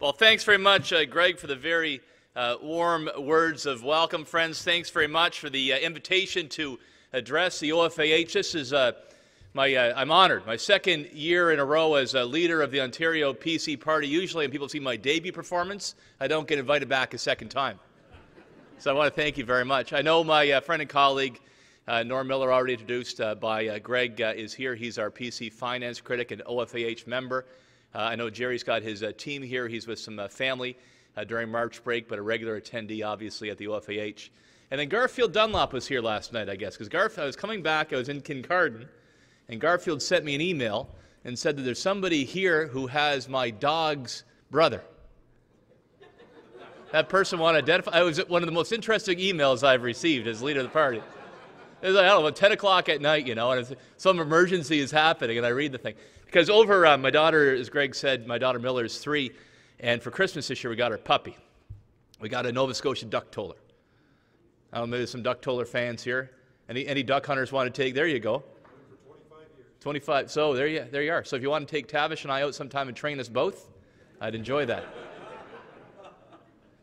Well, thanks very much, Greg, for the very warm words of welcome, friends. Thanks very much for the invitation to address the OFAH. This is I'm honored. My second year in a row as a leader of the Ontario PC Party. Usually when people see my debut performance, I don't get invited back a second time. So I want to thank you very much. I know my friend and colleague, Norm Miller, already introduced by Greg, is here. He's our PC finance critic and OFAH member. I know Jerry's got his team here. He's with some family during March break, but a regular attendee, obviously, at the OFAH. And then Garfield Dunlop was here last night, I guess, because I was coming back. I was in Kincardine, and Garfield sent me an email and said that there's somebody here who has my dog's brother. That person wanted to identify. It was one of the most interesting emails I've received as leader of the party. It was like, I don't know, 10 o'clock at night, you know, and some emergency is happening, and I read the thing. Because over, my daughter, as Greg said, my daughter Miller is 3, and for Christmas this year we got her puppy. We got a Nova Scotia duck toller. I don't know, there's some duck toller fans here. Any duck hunters want to take? There you go. For 25 years. 25. So there you are. So if you want to take Tavish and I out sometime and train us both, I'd enjoy that.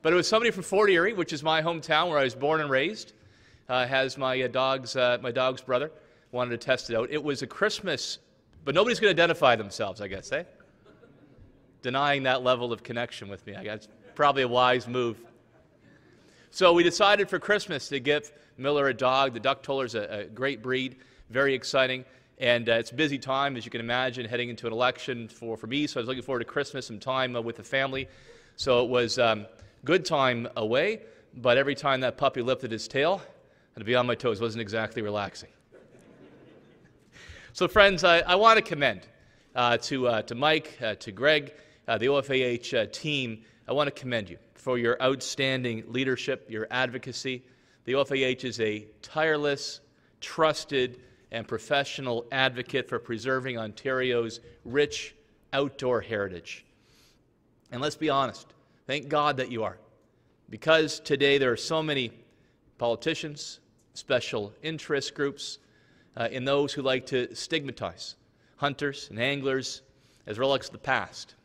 But it was somebody from Fort Erie, which is my hometown where I was born and raised. Has my dog's brother. Wanted to test it out. It was a Christmas, but nobody's going to identify themselves, I guess, eh? Denying that level of connection with me. I guess probably a wise move. So we decided for Christmas to give Miller a dog. The duck toller's a great breed, very exciting, and it's a busy time, as you can imagine, heading into an election for me. So I was looking forward to Christmas, some time with the family. So it was good time away, but every time that puppy lifted his tail, I had to be on my toes. It wasn't exactly relaxing. So friends, I want to commend to Mike, to Greg, the OFAH team. I want to commend you for your outstanding leadership, your advocacy. The OFAH is a tireless, trusted, and professional advocate for preserving Ontario's rich outdoor heritage. And let's be honest, thank God that you are. Because today there are so many politicians, special interest groups, and those who like to stigmatize hunters and anglers as relics of the past.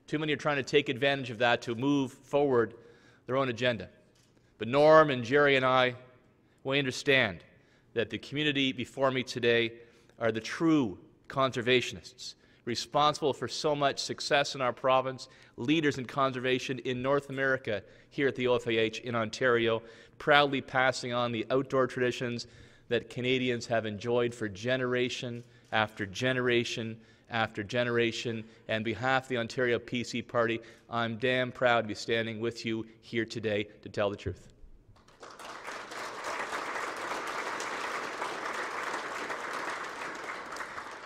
Too many are trying to take advantage of that to move forward their own agenda. But Norm and Jerry and I, we understand that the community before me today are the true conservationists, responsible for so much success in our province, leaders in conservation in North America here at the OFAH in Ontario, proudly passing on the outdoor traditions that Canadians have enjoyed for generation after generation after generation. And on behalf of the Ontario PC Party, I'm damn proud to be standing with you here today to tell the truth.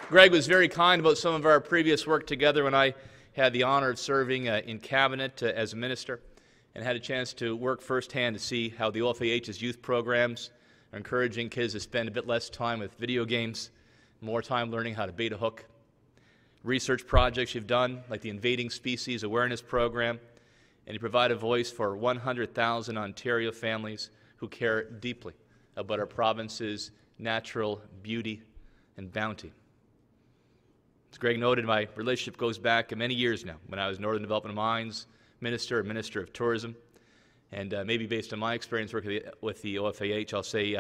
Greg was very kind about some of our previous work together when I had the honor of serving in cabinet as a minister and had a chance to work firsthand to see how the OFAH's youth programs are encouraging kids to spend a bit less time with video games, more time learning how to bait a hook. Research projects you've done, like the Invading Species Awareness Program, and you provide a voice for 100,000 Ontario families who care deeply about our province's natural beauty and bounty. As Greg noted, my relationship goes back many years now, when I was Northern Development Mines Minister and Minister of Tourism. And maybe based on my experience working with the OFAH, I'll say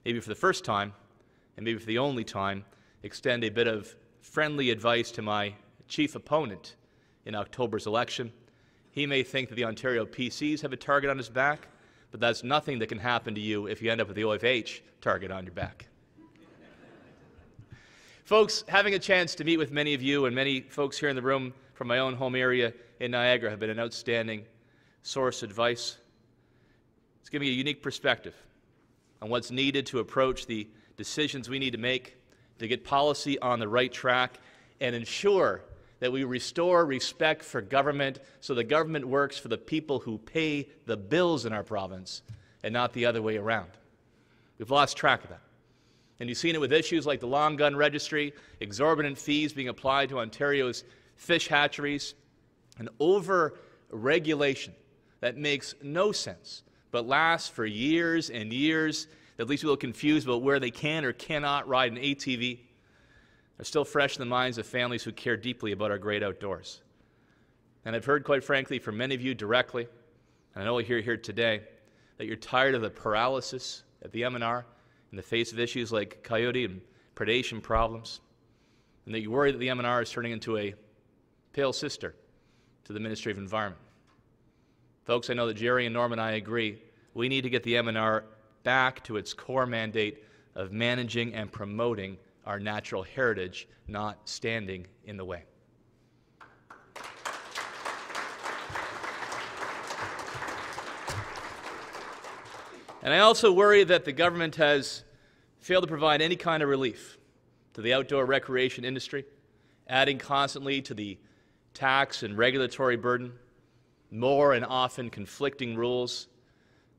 maybe for the first time, and maybe for the only time, extend a bit of friendly advice to my chief opponent in October's election. He may think that the Ontario PCs have a target on his back, but that's nothing that can happen to you if you end up with the OFAH target on your back. Folks, having a chance to meet with many of you and many folks here in the room from my own home area in Niagara have been an outstanding source of advice. It's given me a unique perspective on what's needed to approach the decisions we need to make to get policy on the right track and ensure that we restore respect for government so the government works for the people who pay the bills in our province and not the other way around. We've lost track of that. And you've seen it with issues like the long gun registry, exorbitant fees being applied to Ontario's fish hatcheries, and over-regulation that makes no sense but lasts for years and years, that leaves people confused about where they can or cannot ride an ATV, are still fresh in the minds of families who care deeply about our great outdoors. And I've heard, quite frankly, from many of you directly, and I know you're here today, that you're tired of the paralysis at the M&R in the face of issues like coyote and predation problems, and that you worry that the M&R is turning into a pale sister to the Ministry of Environment. Folks, I know that Jerry and Norm and I agree we need to get the M&R back to its core mandate of managing and promoting our natural heritage, not standing in the way. And I also worry that the government has failed to provide any kind of relief to the outdoor recreation industry, adding constantly to the tax and regulatory burden, more and often conflicting rules.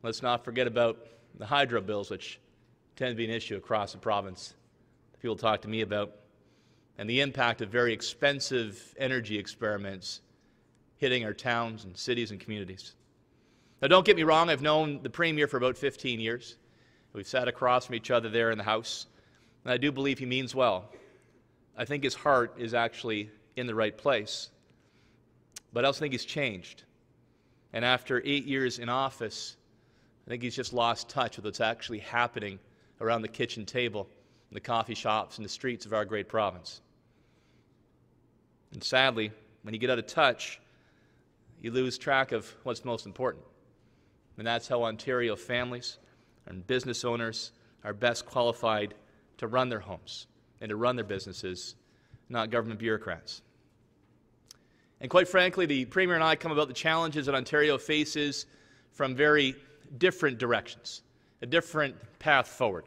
Let's not forget about the hydro bills, which tend to be an issue across the province that people talk to me about, and the impact of very expensive energy experiments hitting our towns and cities and communities. Now, don't get me wrong, I've known the Premier for about 15 years. We've sat across from each other there in the House, and I do believe he means well. I think his heart is actually in the right place. But I also think he's changed. And after 8 years in office, I think he's just lost touch with what's actually happening around the kitchen table, in the coffee shops, and the streets of our great province. And sadly, when you get out of touch, you lose track of what's most important. And that's how Ontario families and business owners are best qualified to run their homes and to run their businesses, not government bureaucrats. And quite frankly, the Premier and I come about the challenges that Ontario faces from very different directions, a different path forward.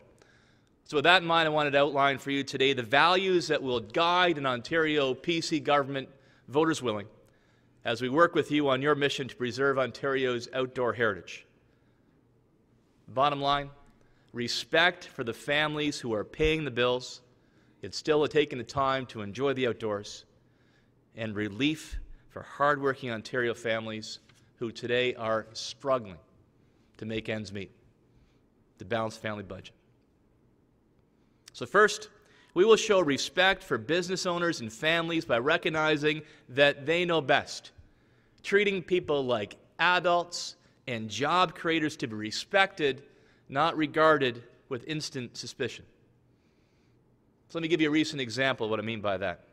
So with that in mind, I wanted to outline for you today the values that will guide an Ontario PC government, voters willing, as we work with you on your mission to preserve Ontario's outdoor heritage. Bottom line, respect for the families who are paying the bills, yet still are taking the time to enjoy the outdoors, and relief for hardworking Ontario families who today are struggling to make ends meet, to balance the family budget. So first, we will show respect for business owners and families by recognizing that they know best, treating people like adults and job creators to be respected, not regarded with instant suspicion. So let me give you a recent example of what I mean by that.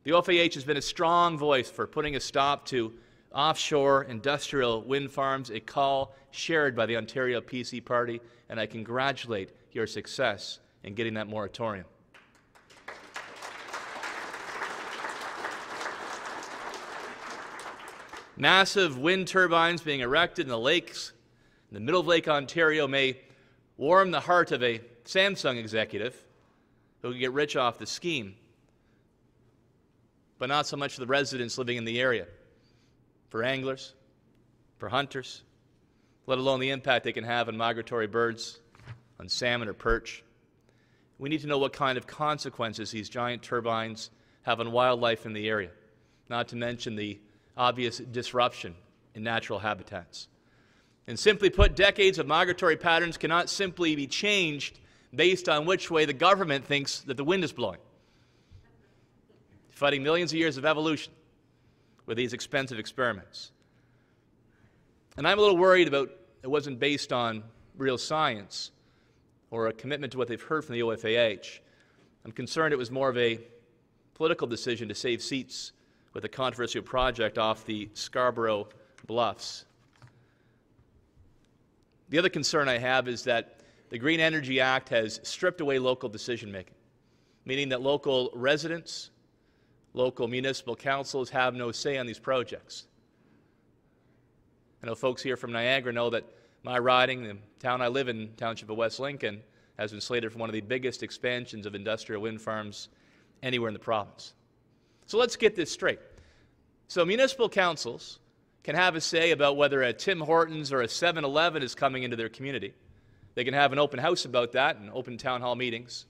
The OFAH has been a strong voice for putting a stop to offshore industrial wind farms, a call shared by the Ontario PC Party, and I congratulate your success in getting that moratorium. Massive wind turbines being erected in the lakes in the middle of Lake Ontario may warm the heart of a Samsung executive who can get rich off the scheme, but not so much for the residents living in the area, for anglers, for hunters, let alone the impact they can have on migratory birds, on salmon or perch. We need to know what kind of consequences these giant turbines have on wildlife in the area, not to mention the obvious disruption in natural habitats. And simply put, decades of migratory patterns cannot simply be changed based on which way the government thinks that the wind is blowing. Fighting millions of years of evolution with these expensive experiments. And I'm a little worried about it wasn't based on real science or a commitment to what they've heard from the OFAH. I'm concerned it was more of a political decision to save seats with a controversial project off the Scarborough Bluffs. The other concern I have is that the Green Energy Act has stripped away local decision-making, meaning that local residents, local municipal councils have no say on these projects. I know folks here from Niagara know that my riding, the town I live in, township of West Lincoln, has been slated for one of the biggest expansions of industrial wind farms anywhere in the province. So let's get this straight. So municipal councils can have a say about whether a Tim Hortons or a 7-Eleven is coming into their community. They can have an open house about that and open town hall meetings,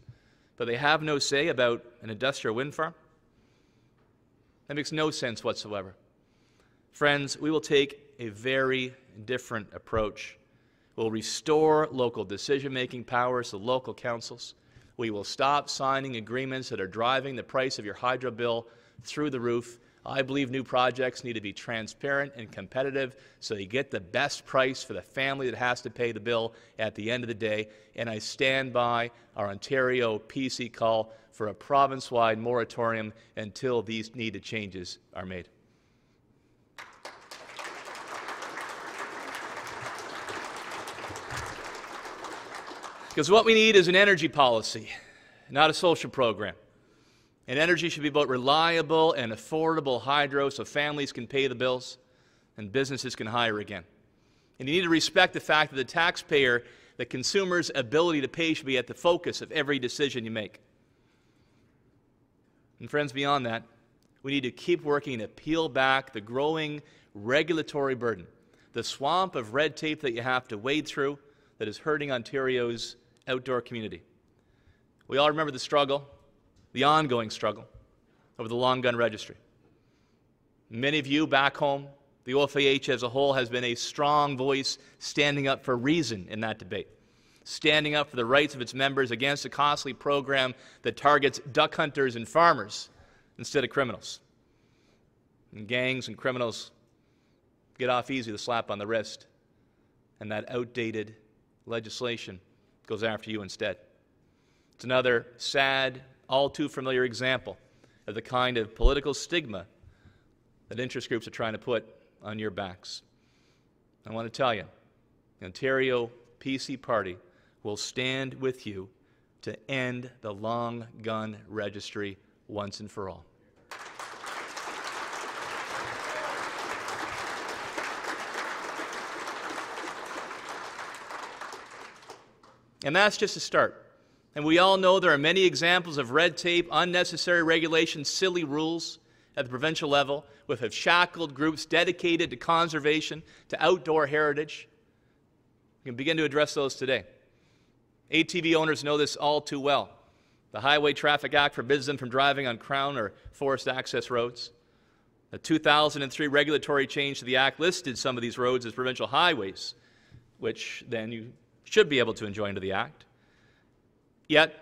but they have no say about an industrial wind farm? That makes no sense whatsoever. Friends, we will take a very different approach. We'll restore local decision-making powers to local councils. We will stop signing agreements that are driving the price of your hydro bill through the roof. I believe new projects need to be transparent and competitive so you get the best price for the family that has to pay the bill at the end of the day. And I stand by our Ontario PC call for a province-wide moratorium until these needed changes are made. Because what we need is an energy policy, not a social program. And energy should be about reliable and affordable hydro so families can pay the bills and businesses can hire again. And you need to respect the fact that the taxpayer, the consumer's ability to pay should be at the focus of every decision you make. And friends, beyond that, we need to keep working to peel back the growing regulatory burden, the swamp of red tape that you have to wade through that is hurting Ontario's outdoor community. We all remember the struggle, the ongoing struggle over the long gun registry. Many of you back home, the OFAH as a whole has been a strong voice standing up for reason in that debate, standing up for the rights of its members against a costly program that targets duck hunters and farmers instead of criminals. And gangs and criminals get off easy with a slap on the wrist, and that outdated legislation goes after you instead. It's another sad, all too familiar example of the kind of political stigma that interest groups are trying to put on your backs. I want to tell you, the Ontario PC Party will stand with you to end the long gun registry once and for all. And that's just a start. And we all know there are many examples of red tape, unnecessary regulations, silly rules at the provincial level, with have shackled groups dedicated to conservation, to outdoor heritage. We can begin to address those today. ATV owners know this all too well. The Highway Traffic Act forbids them from driving on Crown or forest access roads. The 2003 regulatory change to the Act listed some of these roads as provincial highways, which then you should be able to enjoin under the Act. Yet,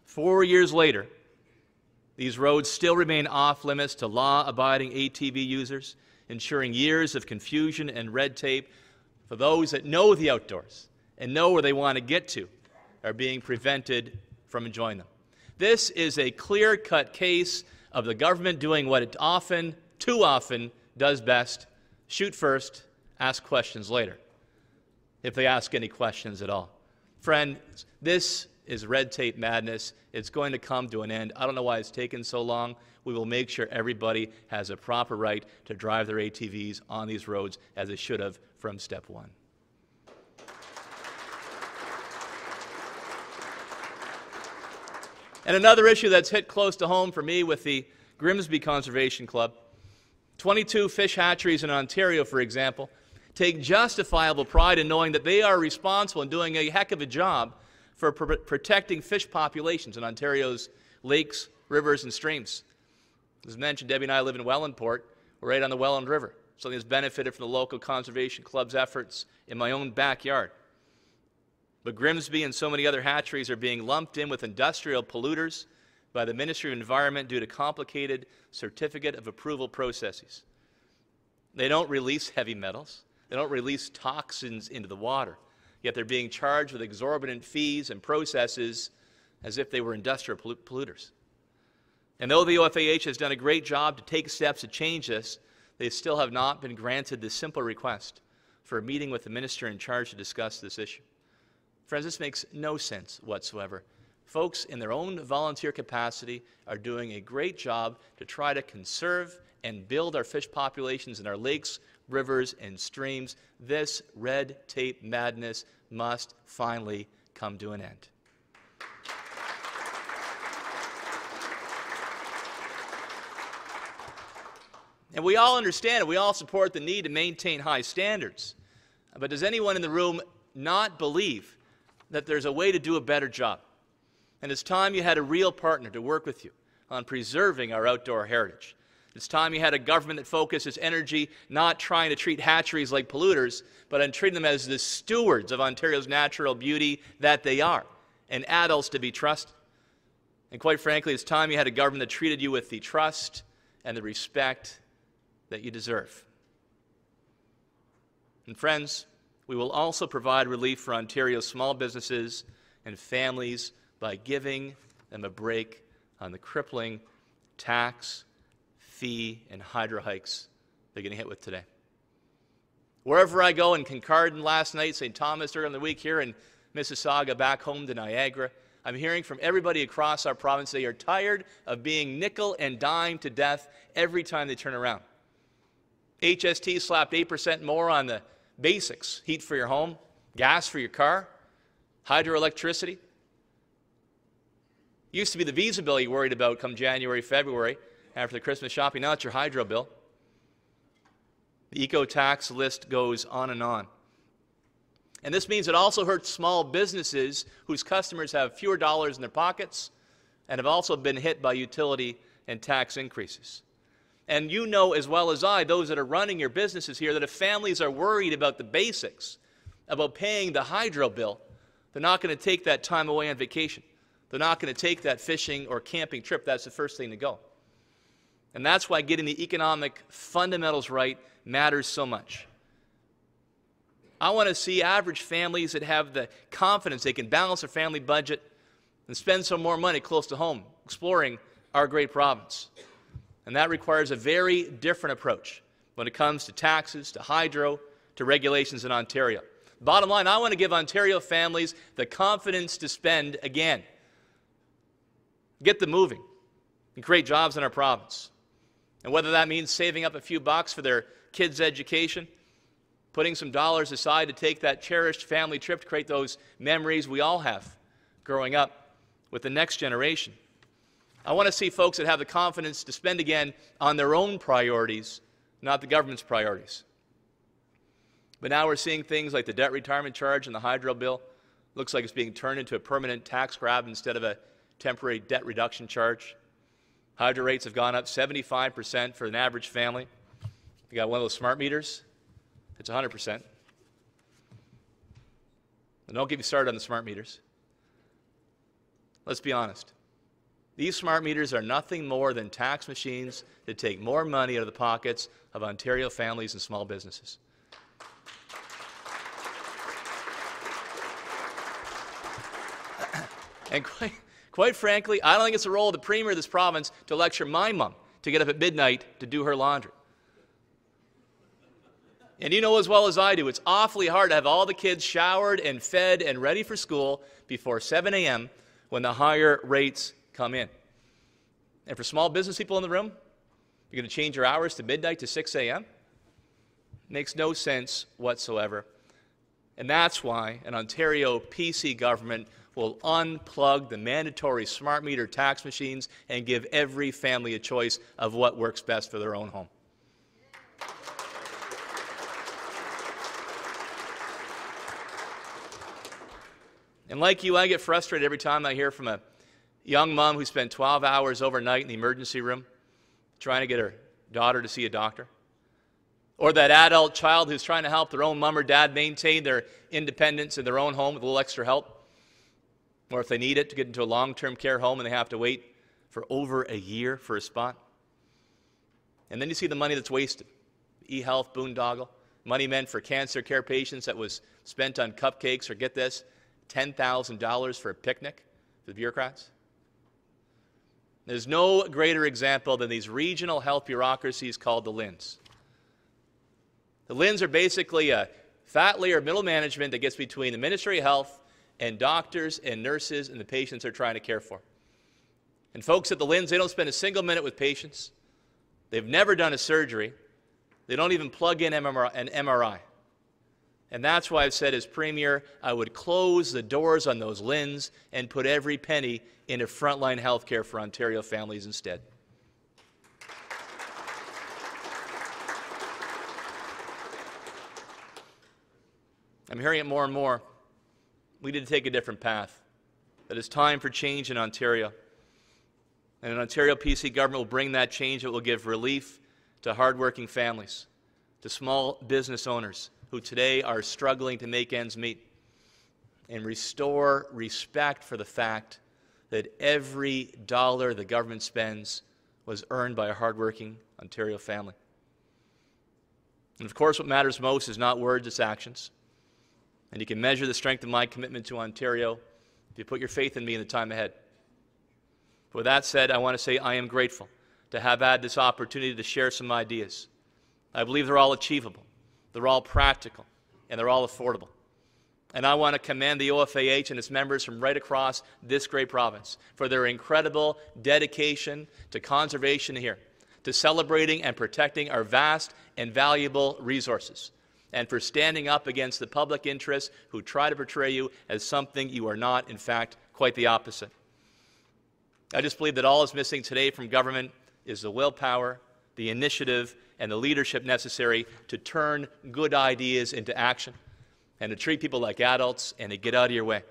4 years later, these roads still remain off-limits to law-abiding ATV users, ensuring years of confusion and red tape for those that know the outdoors and know where they want to get to are being prevented from enjoying them. This is a clear-cut case of the government doing what it often, too often, does best: shoot first, ask questions later, if they ask any questions at all. Friends, this is red tape madness. It's going to come to an end. I don't know why it's taken so long. We will make sure everybody has a proper right to drive their ATVs on these roads as they should have from step one. And another issue that's hit close to home for me with the Grimsby Conservation Club. 22 fish hatcheries in Ontario, for example, take justifiable pride in knowing that they are responsible and doing a heck of a job for protecting fish populations in Ontario's lakes, rivers, and streams. As mentioned, Debbie and I live in Wellandport. We're right on the Welland River, something that's benefited from the local conservation club's efforts in my own backyard. But Grimsby and so many other hatcheries are being lumped in with industrial polluters by the Ministry of Environment due to complicated certificate of approval processes. They don't release heavy metals. They don't release toxins into the water, yet they're being charged with exorbitant fees and processes as if they were industrial polluters. And though the OFAH has done a great job to take steps to change this, they still have not been granted the simple request for a meeting with the minister in charge to discuss this issue. Friends, this makes no sense whatsoever. Folks in their own volunteer capacity are doing a great job to try to conserve and build our fish populations in our lakes, rivers, and streams. This red tape madness must finally come to an end. And we all understand and we all support the need to maintain high standards. But does anyone in the room not believe that there's a way to do a better job? And it's time you had a real partner to work with you on preserving our outdoor heritage. It's time you had a government that focuses energy not trying to treat hatcheries like polluters, but on treating them as the stewards of Ontario's natural beauty that they are, and adults to be trusted. And quite frankly, it's time you had a government that treated you with the trust and the respect that you deserve. And friends, we will also provide relief for Ontario's small businesses and families by giving them a break on the crippling tax, fee, and hydro hikes they're getting hit with today. Wherever I go, in Kincardine last night, St. Thomas earlier in the week, here in Mississauga, back home to Niagara, I'm hearing from everybody across our province they are tired of being nickel and dime to death every time they turn around. HST slapped 8% more on the basics: heat for your home, gas for your car, hydroelectricity. Used to be the visa bill you worried about come January, February, after the Christmas shopping. Now it's your hydro bill. The eco-tax list goes on and on. And this means it also hurts small businesses whose customers have fewer dollars in their pockets and have also been hit by utility and tax increases. And you know as well as I, those that are running your businesses here, that if families are worried about the basics, about paying the hydro bill, they're not going to take that time away on vacation. They're not going to take that fishing or camping trip. That's the first thing to go. And that's why getting the economic fundamentals right matters so much. I want to see average families that have the confidence they can balance their family budget and spend some more money close to home, exploring our great province. And that requires a very different approach when it comes to taxes, to hydro, to regulations in Ontario. Bottom line, I want to give Ontario families the confidence to spend again. Get them moving and create jobs in our province. And whether that means saving up a few bucks for their kids' education, putting some dollars aside to take that cherished family trip to create those memories we all have growing up with the next generation. I want to see folks that have the confidence to spend again on their own priorities, not the government's priorities. But now we're seeing things like the debt retirement charge and the hydro bill. Looks like it's being turned into a permanent tax grab instead of a temporary debt reduction charge. Hydro rates have gone up 75% for an average family. You got one of those smart meters, it's 100%. And don't get me started on the smart meters. Let's be honest. These smart meters are nothing more than tax machines that take more money out of the pockets of Ontario families and small businesses. And quite frankly, I don't think it's the role of the Premier of this province to lecture my mom to get up at midnight to do her laundry. And you know as well as I do, it's awfully hard to have all the kids showered and fed and ready for school before 7 a.m. when the higher rates come in. And for small business people in the room, you're going to change your hours to midnight to 6 a.m.? Makes no sense whatsoever. And that's why an Ontario PC government will unplug the mandatory smart meter tax machines and give every family a choice of what works best for their own home. And like you, I get frustrated every time I hear from a young mom who spent 12 hours overnight in the emergency room trying to get her daughter to see a doctor. Or that adult child who's trying to help their own mom or dad maintain their independence in their own home with a little extra help. Or if they need it to get into a long-term care home and they have to wait for over a year for a spot. And then you see the money that's wasted. E-health boondoggle, money meant for cancer care patients that was spent on cupcakes, or get this, $10,000 for a picnic for the bureaucrats. There's no greater example than these regional health bureaucracies called the LHINs. The LHINs are basically a fat layer of middle management that gets between the Ministry of Health and doctors and nurses and the patients they're trying to care for. And folks at the LHINs, they don't spend a single minute with patients. They've never done a surgery. They don't even plug in an MRI. And that's why I've said as Premier, I would close the doors on those LHINs and put every penny into frontline health care for Ontario families instead. I'm hearing it more and more. We need to take a different path. That it's time for change in Ontario. And an Ontario PC government will bring that change. It will give relief to hardworking families, to small business owners who today are struggling to make ends meet, and restore respect for the fact that every dollar the government spends was earned by a hardworking Ontario family. And of course, what matters most is not words, it's actions. And you can measure the strength of my commitment to Ontario if you put your faith in me in the time ahead. With that said, I want to say I am grateful to have had this opportunity to share some ideas. I believe they're all achievable, they're all practical, and they're all affordable. And I want to commend the OFAH and its members from right across this great province for their incredible dedication to conservation here, to celebrating and protecting our vast and valuable resources, and for standing up against the public interests who try to portray you as something you are not, in fact, quite the opposite. I just believe that all is missing today from government is the willpower, the initiative, and the leadership necessary to turn good ideas into action and to treat people like adults and to get out of your way.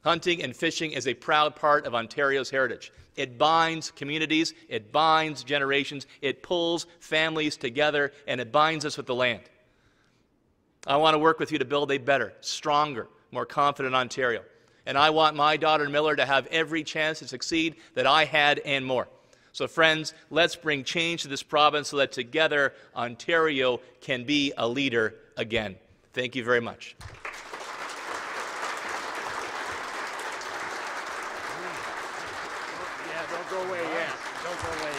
Hunting and fishing is a proud part of Ontario's heritage. It binds communities, it binds generations, it pulls families together, and it binds us with the land. I want to work with you to build a better, stronger, more confident Ontario. And I want my daughter Miller to have every chance to succeed that I had and more. So friends, let's bring change to this province so that together Ontario can be a leader again. Thank you very much. Yeah, don't go away yet. Don't go away.